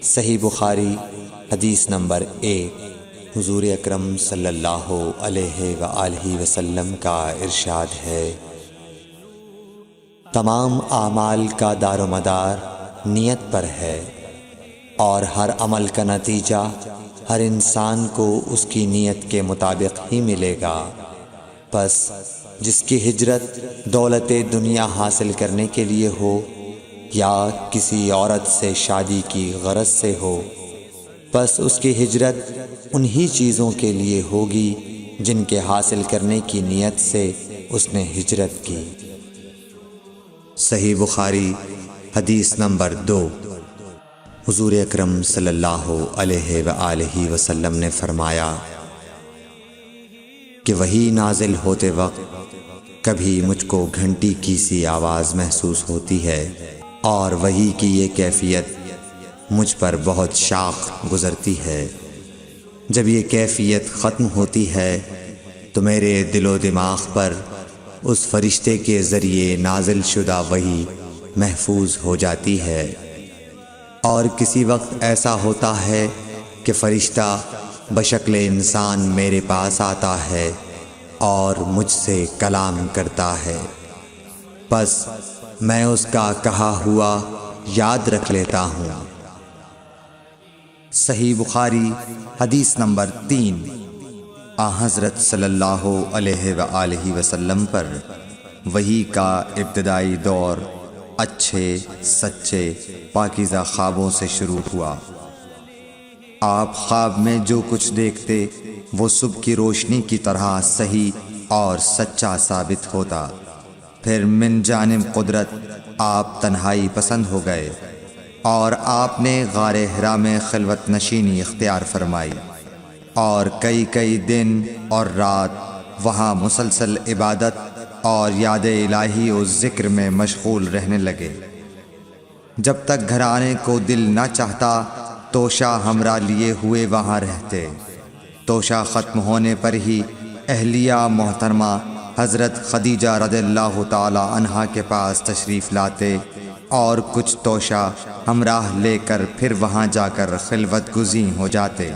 صحیح بخاری حدیث نمبر 1۔ حضور اکرم صلی اللہ علیہ وآلہ وسلم کا ارشاد ہے، تمام اعمال کا دار و مدار نیت پر ہے، اور ہر عمل کا نتیجہ ہر انسان کو اس کی نیت کے مطابق ہی ملے گا۔ پس جس کی ہجرت دولت دنیا حاصل کرنے کے لیے ہو یا کسی عورت سے شادی کی غرض سے ہو، پس اس کی ہجرت انہی چیزوں کے لیے ہوگی جن کے حاصل کرنے کی نیت سے اس نے ہجرت کی۔ صحیح بخاری حدیث نمبر 2۔ حضور اکرم صلی اللہ علیہ وآلہ وسلم نے فرمایا کہ وحی نازل ہوتے وقت کبھی مجھ کو گھنٹی کی سی آواز محسوس ہوتی ہے، اور وحی کی یہ کیفیت مجھ پر بہت شاق گزرتی ہے۔ جب یہ کیفیت ختم ہوتی ہے تو میرے دل و دماغ پر اس فرشتے کے ذریعے نازل شدہ وحی محفوظ ہو جاتی ہے، اور کسی وقت ایسا ہوتا ہے کہ فرشتہ بشکل انسان میرے پاس آتا ہے اور مجھ سے کلام کرتا ہے، پس میں اس کا کہا ہوا یاد رکھ لیتا ہوں۔ صحیح بخاری حدیث نمبر 3۔ حضرت صلی اللہ علیہ وآلہ وسلم پر وحی کا ابتدائی دور اچھے سچے پاکیزہ خوابوں سے شروع ہوا۔ آپ خواب میں جو کچھ دیکھتے وہ صبح کی روشنی کی طرح صحیح اور سچا ثابت ہوتا۔ پھر من جانب قدرت آپ تنہائی پسند ہو گئے، اور آپ نے غار حرا میں خلوت نشینی اختیار فرمائی، اور کئی دن اور رات وہاں مسلسل عبادت اور یاد الہی و ذکر میں مشغول رہنے لگے۔ جب تک گھر آنے کو دل نہ چاہتا توشہ ہمراہ لیے ہوئے وہاں رہتے۔ توشہ ختم ہونے پر ہی اہلیہ محترمہ حضرت خدیجہ رضی اللہ تعالی عنہا کے پاس تشریف لاتے، اور کچھ توشہ ہمراہ لے کر پھر وہاں جا کر خلوت گزین ہو جاتے۔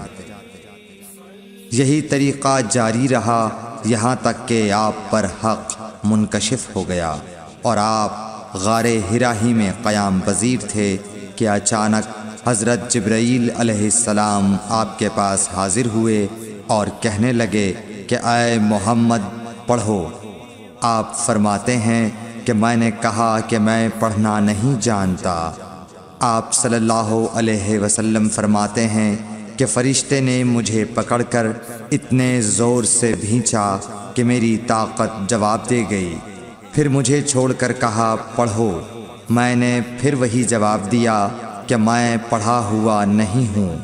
یہی طریقہ جاری رہا یہاں تک کہ آپ پر حق منکشف ہو گیا، اور آپ غار حرا ہی میں قیام پذیر تھے کہ اچانک حضرت جبرائیل علیہ السلام آپ کے پاس حاضر ہوئے اور کہنے لگے کہ اے محمد پڑھو۔ آپ فرماتے ہیں کہ میں نے کہا کہ میں پڑھنا نہیں جانتا۔ آپ صلی اللہ علیہ وسلم فرماتے ہیں کہ فرشتے نے مجھے پکڑ کر اتنے زور سے بھینچا کہ میری طاقت جواب دے گئی۔ پھر مجھے چھوڑ کر کہا پڑھو۔ میں نے پھر وہی جواب دیا کہ میں پڑھا ہوا نہیں ہوں۔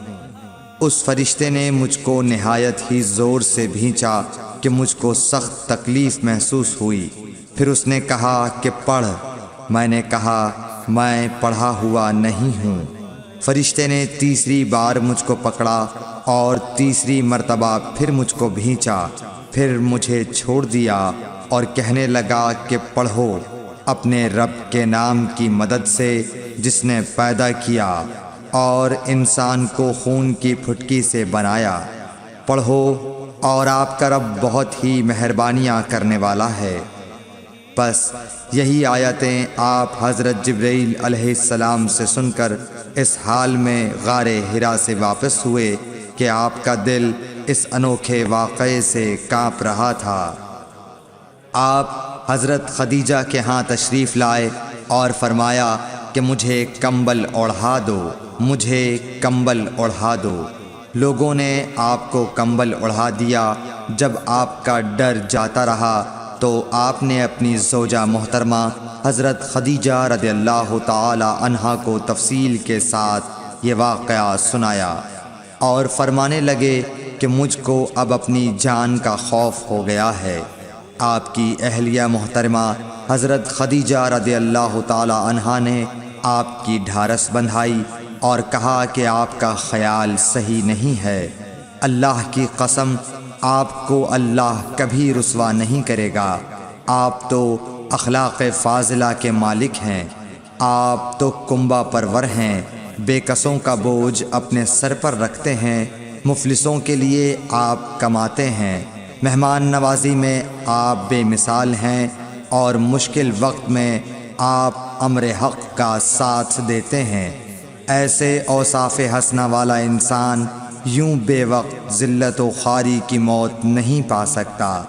اس فرشتے نے مجھ کو نہایت ہی زور سے بھینچا کہ مجھ کو سخت تکلیف محسوس ہوئی۔ پھر اس نے کہا کہ پڑھ۔ میں نے کہا میں پڑھا ہوا نہیں ہوں۔ فرشتے نے تیسری بار مجھ کو پکڑا اور تیسری مرتبہ پھر مجھ کو بھینچا، پھر مجھے چھوڑ دیا اور کہنے لگا کہ پڑھو اپنے رب کے نام کی مدد سے جس نے پیدا کیا اور انسان کو خون کی پھٹکی سے بنایا۔ پڑھو اور آپ کا رب بہت ہی مہربانیاں کرنے والا ہے۔ پس یہی آیتیں آپ حضرت جبرائیل علیہ السلام سے سن کر اس حال میں غار حرا سے واپس ہوئے کہ آپ کا دل اس انوکھے واقعے سے کانپ رہا تھا۔ آپ حضرت خدیجہ کے ہاں تشریف لائے اور فرمایا کہ مجھے کمبل اوڑھا دو، مجھے کمبل اوڑھا دو۔ لوگوں نے آپ کو کمبل اوڑھا دیا۔ جب آپ کا ڈر جاتا رہا تو آپ نے اپنی زوجہ محترمہ حضرت خدیجہ رضی اللہ تعالی عنہا کو تفصیل کے ساتھ یہ واقعہ سنایا، اور فرمانے لگے کہ مجھ کو اب اپنی جان کا خوف ہو گیا ہے۔ آپ کی اہلیہ محترمہ حضرت خدیجہ رضی اللہ تعالی عنہا نے آپ کی ڈھارس بندھائی اور کہا کہ آپ کا خیال صحیح نہیں ہے۔ اللہ کی قسم آپ کو اللہ کبھی رسوا نہیں کرے گا۔ آپ تو اخلاق فاضلہ کے مالک ہیں، آپ تو کنبہ پرور ہیں، بے کسوں کا بوجھ اپنے سر پر رکھتے ہیں، مفلسوں کے لیے آپ کماتے ہیں، مہمان نوازی میں آپ بے مثال ہیں، اور مشکل وقت میں آپ امر حق کا ساتھ دیتے ہیں۔ ایسے اوصاف حسنہ والا انسان یوں بے وقت ذلت و خواری کی موت نہیں پا سکتا۔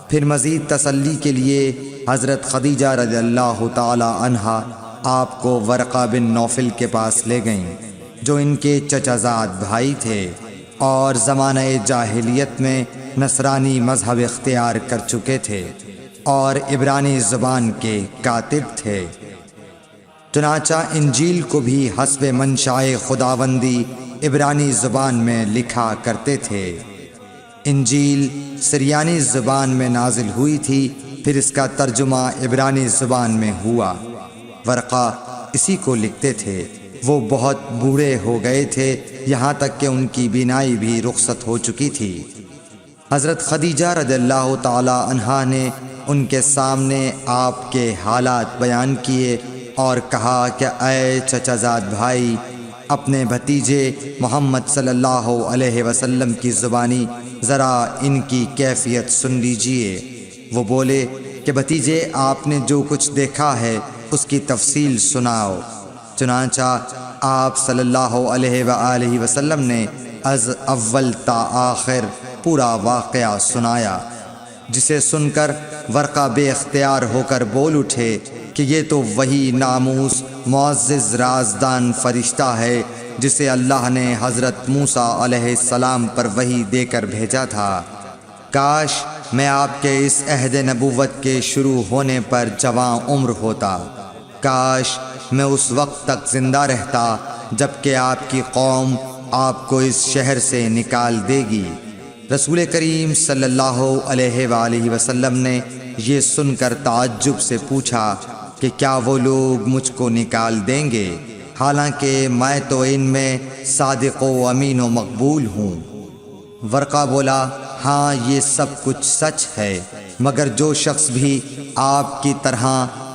پھر مزید تسلی کے لیے حضرت خدیجہ رضی اللہ تعالی عنہا آپ کو ورقہ بن نوفل کے پاس لے گئیں، جو ان کے چچا زاد بھائی تھے اور زمانہ جاہلیت میں نصرانی مذہب اختیار کر چکے تھے اور عبرانی زبان کے کاتب تھے۔ چنانچہ انجیل کو بھی حسب منشائے خداوندی عبرانی زبان میں لکھا کرتے تھے۔ انجیل سریانی زبان میں نازل ہوئی تھی، پھر اس کا ترجمہ عبرانی زبان میں ہوا۔ ورقہ اسی کو لکھتے تھے۔ وہ بہت بوڑھے ہو گئے تھے، یہاں تک کہ ان کی بینائی بھی رخصت ہو چکی تھی۔ حضرت خدیجہ رضی اللہ تعالی عنہا نے ان کے سامنے آپ کے حالات بیان کیے اور کہا کہ اے چچا زاد بھائی، اپنے بھتیجے محمد صلی اللہ علیہ وسلم کی زبانی ذرا ان کی کیفیت سن لیجئے۔ وہ بولے کہ بھتیجے، آپ نے جو کچھ دیکھا ہے اس کی تفصیل سناؤ۔ چنانچہ آپ صلی اللہ علیہ وآلہ وسلم نے از اول تا آخر پورا واقعہ سنایا، جسے سن کر ورقہ بے اختیار ہو کر بول اٹھے کہ یہ تو وہی ناموس معزز رازدان فرشتہ ہے جسے اللہ نے حضرت موسیٰ علیہ السلام پر وحی دے کر بھیجا تھا۔ کاش میں آپ کے اس عہد نبوت کے شروع ہونے پر جواں عمر ہوتا، کاش میں اس وقت تک زندہ رہتا جب کہ آپ کی قوم آپ کو اس شہر سے نکال دے گی۔ رسول کریم صلی اللہ علیہ وآلہ وسلم نے یہ سن کر تعجب سے پوچھا کہ کیا وہ لوگ مجھ کو نکال دیں گے، حالانکہ میں تو ان میں صادق و امین و مقبول ہوں۔ ورقہ بولا، ہاں یہ سب کچھ سچ ہے، مگر جو شخص بھی آپ کی طرح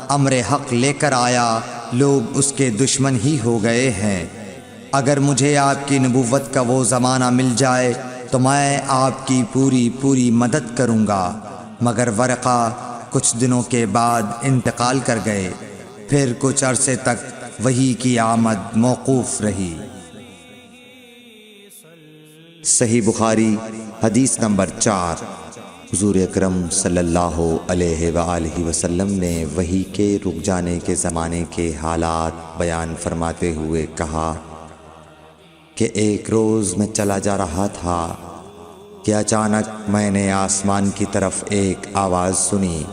امر حق لے کر آیا لوگ اس کے دشمن ہی ہو گئے ہیں۔ اگر مجھے آپ کی نبوت کا وہ زمانہ مل جائے تو میں آپ کی پوری مدد کروں گا۔ مگر ورقہ کچھ دنوں کے بعد انتقال کر گئے، پھر کچھ عرصے تک وحی کی آمد موقوف رہی۔ صحیح بخاری حدیث نمبر 4۔ حضور اکرم صلی اللہ علیہ وآلہ وسلم نے وحی کے رک جانے کے زمانے کے حالات بیان فرماتے ہوئے کہا کہ ایک روز میں چلا جا رہا تھا کہ اچانک میں نے آسمان کی طرف ایک آواز سنی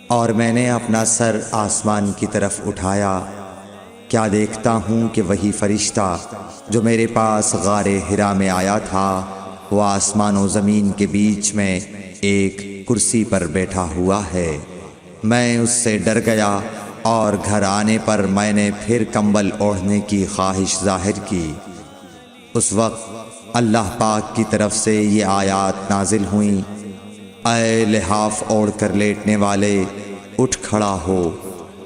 اور میں نے اپنا سر آسمان کی طرف اٹھایا۔ کیا دیکھتا ہوں کہ وہی فرشتہ جو میرے پاس غار حرا میں آیا تھا وہ آسمان و زمین کے بیچ میں ایک کرسی پر بیٹھا ہوا ہے۔ میں اس سے ڈر گیا اور گھر آنے پر میں نے پھر کمبل اوڑھنے کی خواہش ظاہر کی۔ اس وقت اللہ پاک کی طرف سے یہ آیات نازل ہوئیں، اے لحاف اوڑھ کر لیٹنے والے، اٹھ کھڑا ہو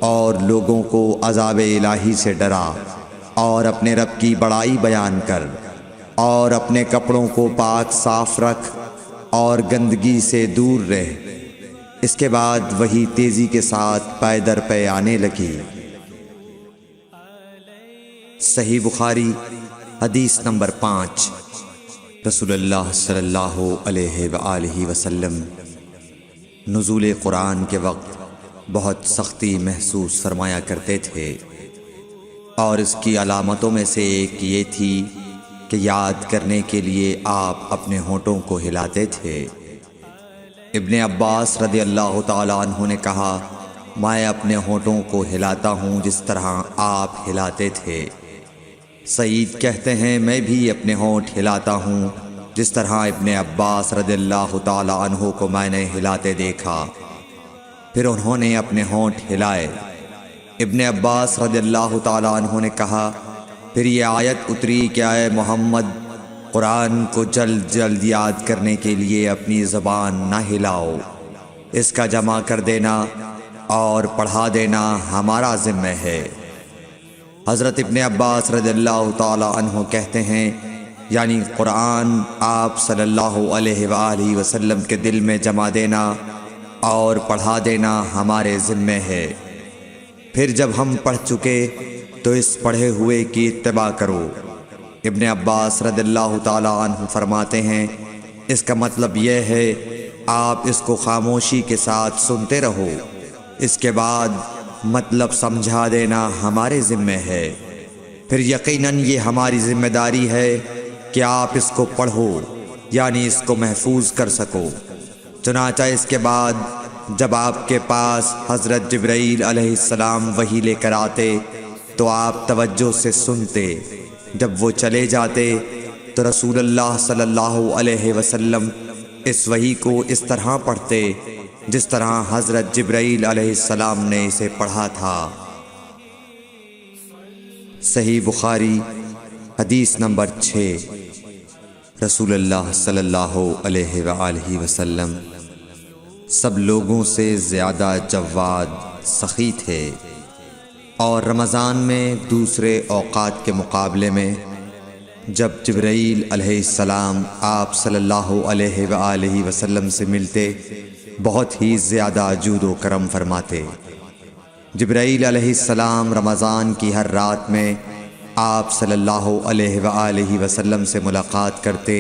اور لوگوں کو عذاب الہی سے ڈرا اور اپنے رب کی بڑائی بیان کر اور اپنے کپڑوں کو پاک صاف رکھ اور گندگی سے دور رہ۔ اس کے بعد وہی تیزی کے ساتھ پے در پے آنے لگی۔ صحیح بخاری حدیث نمبر 5۔ رسول اللہ صلی اللہ علیہ وآلہ وسلم نزول قرآن کے وقت بہت سختی محسوس فرمایا کرتے تھے، اور اس کی علامتوں میں سے ایک یہ تھی کہ یاد کرنے کے لیے آپ اپنے ہونٹوں کو ہلاتے تھے۔ ابن عباس رضی اللہ تعالیٰ عنہ نے کہا، میں اپنے ہونٹوں کو ہلاتا ہوں جس طرح آپ ہلاتے تھے۔ سعید کہتے ہیں، میں بھی اپنے ہونٹ ہلاتا ہوں جس طرح ابن عباس رضی اللہ تعالیٰ عنہ کو میں نے ہلاتے دیکھا۔ پھر انہوں نے اپنے ہونٹ ہلائے۔ ابن عباس رضی اللہ تعالیٰ عنہ نے کہا، پھر یہ آیت اتری کہ اے محمد، قرآن کو جلد جلد یاد کرنے کے لیے اپنی زبان نہ ہلاؤ۔ اس کا جمع کر دینا اور پڑھا دینا ہمارا ذمہ ہے۔ حضرت ابن عباس رضی اللہ تعالی عنہ کہتے ہیں، یعنی قرآن آپ صلی اللہ علیہ وآلہ وسلم کے دل میں جمع دینا اور پڑھا دینا ہمارے ذمہ ہے۔ پھر جب ہم پڑھ چکے تو اس پڑھے ہوئے کی اتباع کرو۔ ابن عباس رضی اللہ تعالی عنہ فرماتے ہیں، اس کا مطلب یہ ہے آپ اس کو خاموشی کے ساتھ سنتے رہو، اس کے بعد مطلب سمجھا دینا ہمارے ذمہ ہے۔ پھر یقیناً یہ ہماری ذمہ داری ہے کہ آپ اس کو پڑھو، یعنی اس کو محفوظ کر سکو۔ چنانچہ اس کے بعد جب آپ کے پاس حضرت جبرائیل علیہ السلام وحی لے کر آتے تو آپ توجہ سے سنتے، جب وہ چلے جاتے تو رسول اللہ صلی اللہ علیہ وسلم اس وحی کو اس طرح پڑھتے جس طرح حضرت جبرائیل علیہ السلام نے اسے پڑھا تھا۔ صحیح بخاری حدیث نمبر 6۔ رسول اللہ صلی اللہ علیہ وآلہ وسلم سب لوگوں سے زیادہ جواد سخی تھے، اور رمضان میں دوسرے اوقات کے مقابلے میں جب جبرائیل علیہ السلام آپ صلی اللہ علیہ وآلہ وسلم سے ملتے بہت ہی زیادہ جود و کرم فرماتے۔ جبرائیل علیہ السلام رمضان کی ہر رات میں آپ صلی اللہ علیہ وآلہ وسلم سے ملاقات کرتے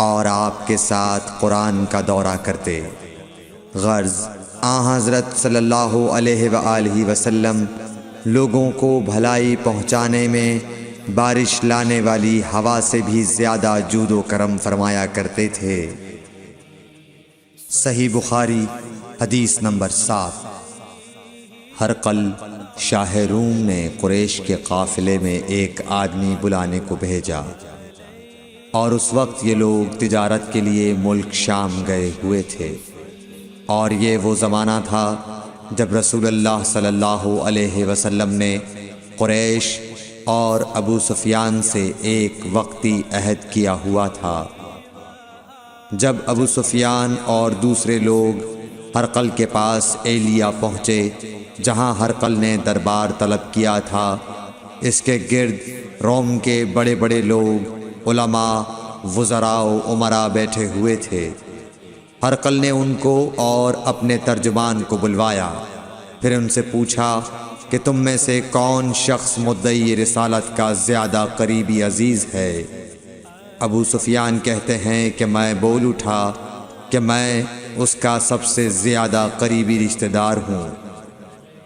اور آپ کے ساتھ قرآن کا دورہ کرتے۔ غرض حضرت صلی اللہ علیہ وآلہ وسلم لوگوں کو بھلائی پہنچانے میں بارش لانے والی ہوا سے بھی زیادہ جود و کرم فرمایا کرتے تھے۔ صحیح بخاری حدیث نمبر 7۔ ہرقل شاہ روم نے قریش کے قافلے میں ایک آدمی بلانے کو بھیجا، اور اس وقت یہ لوگ تجارت کے لیے ملک شام گئے ہوئے تھے، اور یہ وہ زمانہ تھا جب رسول اللہ صلی اللہ علیہ وسلم نے قریش اور ابو سفیان سے ایک وقتی عہد کیا ہوا تھا۔ جب ابو سفیان اور دوسرے لوگ ہرقل کے پاس ایلیا پہنچے جہاں ہرقل نے دربار طلب کیا تھا، اس کے گرد روم کے بڑے بڑے لوگ، علماء، وزراء و امراء بیٹھے ہوئے تھے۔ ہرقل نے ان کو اور اپنے ترجمان کو بلوایا، پھر ان سے پوچھا کہ تم میں سے کون شخص مدعی رسالت کا زیادہ قریبی عزیز ہے؟ ابو سفیان کہتے ہیں کہ میں بول اٹھا کہ میں اس کا سب سے زیادہ قریبی رشتہ دار ہوں۔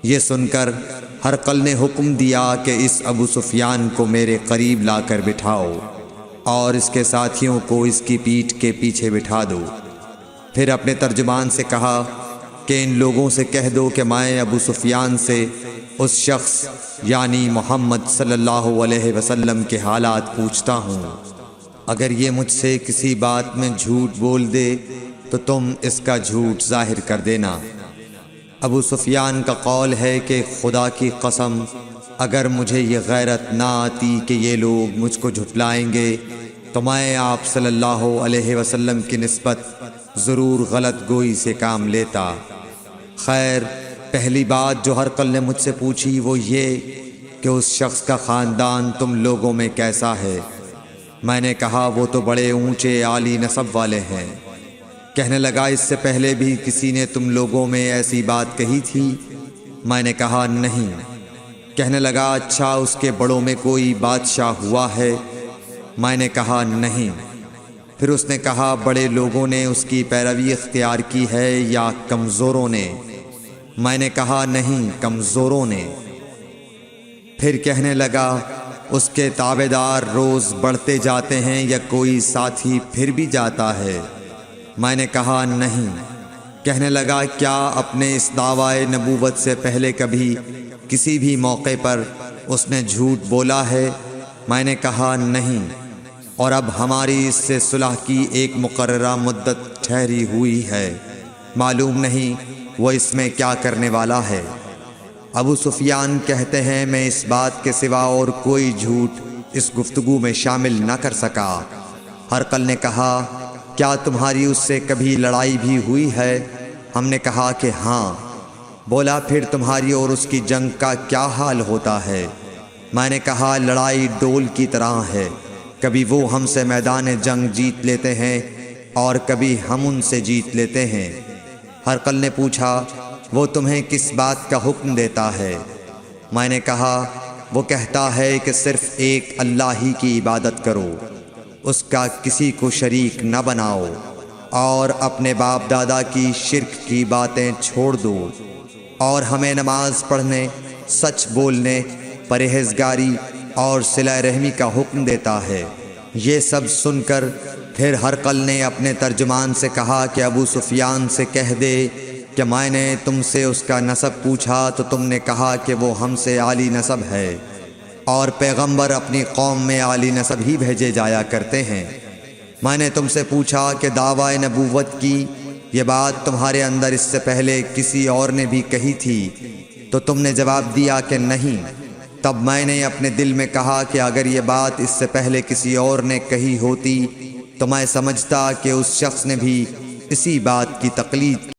یہ سن کر ہرقل نے حکم دیا کہ اس ابو سفیان کو میرے قریب لا کر بٹھاؤ اور اس کے ساتھیوں کو اس کی پیٹھ کے پیچھے بٹھا دو۔ پھر اپنے ترجمان سے کہا کہ ان لوگوں سے کہہ دو کہ میں ابو سفیان سے اس شخص یعنی محمد صلی اللہ علیہ وسلم کے حالات پوچھتا ہوں، اگر یہ مجھ سے کسی بات میں جھوٹ بول دے تو تم اس کا جھوٹ ظاہر کر دینا۔ ابو سفیان کا قول ہے کہ خدا کی قسم اگر مجھے یہ غیرت نہ آتی کہ یہ لوگ مجھ کو جھٹلائیں گے تو میں آپ صلی اللہ علیہ وسلم کی نسبت ضرور غلط گوئی سے کام لیتا۔ خیر، پہلی بات جو ہرقل نے مجھ سے پوچھی وہ یہ کہ اس شخص کا خاندان تم لوگوں میں کیسا ہے؟ میں نے کہا وہ تو بڑے اونچے عالی نسب والے ہیں۔ کہنے لگا اس سے پہلے بھی کسی نے تم لوگوں میں ایسی بات کہی تھی؟ میں نے کہا نہیں۔ کہنے لگا اچھا اس کے بڑوں میں کوئی بادشاہ ہوا ہے؟ میں نے کہا نہیں۔ پھر اس نے کہا بڑے لوگوں نے اس کی پیروی اختیار کی ہے یا کمزوروں نے؟ میں نے کہا نہیں، کمزوروں نے۔ پھر کہنے لگا اس کے تابعدار روز بڑھتے جاتے ہیں یا کوئی ساتھی پھر بھی جاتا ہے؟ میں نے کہا نہیں۔ کہنے لگا کیا اپنے اس دعوی نبوت سے پہلے کبھی کسی بھی موقع پر اس نے جھوٹ بولا ہے؟ میں نے کہا نہیں، اور اب ہماری اس سے صلح کی ایک مقررہ مدت ٹھہری ہوئی ہے، معلوم نہیں وہ اس میں کیا کرنے والا ہے۔ ابو سفیان کہتے ہیں میں اس بات کے سوا اور کوئی جھوٹ اس گفتگو میں شامل نہ کر سکا۔ ہرقل نے کہا کیا تمہاری اس سے کبھی لڑائی بھی ہوئی ہے؟ ہم نے کہا کہ ہاں۔ بولا پھر تمہاری اور اس کی جنگ کا کیا حال ہوتا ہے؟ میں نے کہا لڑائی ڈول کی طرح ہے، کبھی وہ ہم سے میدان جنگ جیت لیتے ہیں اور کبھی ہم ان سے جیت لیتے ہیں۔ ہرقل نے پوچھا وہ تمہیں کس بات کا حکم دیتا ہے؟ میں نے کہا وہ کہتا ہے کہ صرف ایک اللہ ہی کی عبادت کرو، اس کا کسی کو شریک نہ بناؤ، اور اپنے باپ دادا کی شرک کی باتیں چھوڑ دو، اور ہمیں نماز پڑھنے، سچ بولنے، پرہیزگاری اور صلہ رحمی کا حکم دیتا ہے۔ یہ سب سن کر پھر ہرقل نے اپنے ترجمان سے کہا کہ ابو سفیان سے کہہ دے کہ میں نے تم سے اس کا نسب پوچھا تو تم نے کہا کہ وہ ہم سے عالی نسب ہے، اور پیغمبر اپنی قوم میں عالی نسب ہی بھیجے جایا کرتے ہیں۔ میں نے تم سے پوچھا کہ دعویٰ نبوت کی یہ بات تمہارے اندر اس سے پہلے کسی اور نے بھی کہی تھی؟ تو تم نے جواب دیا کہ نہیں۔ تب میں نے اپنے دل میں کہا کہ اگر یہ بات اس سے پہلے کسی اور نے کہی ہوتی تو میں سمجھتا کہ اس شخص نے بھی اسی بات کی تقلید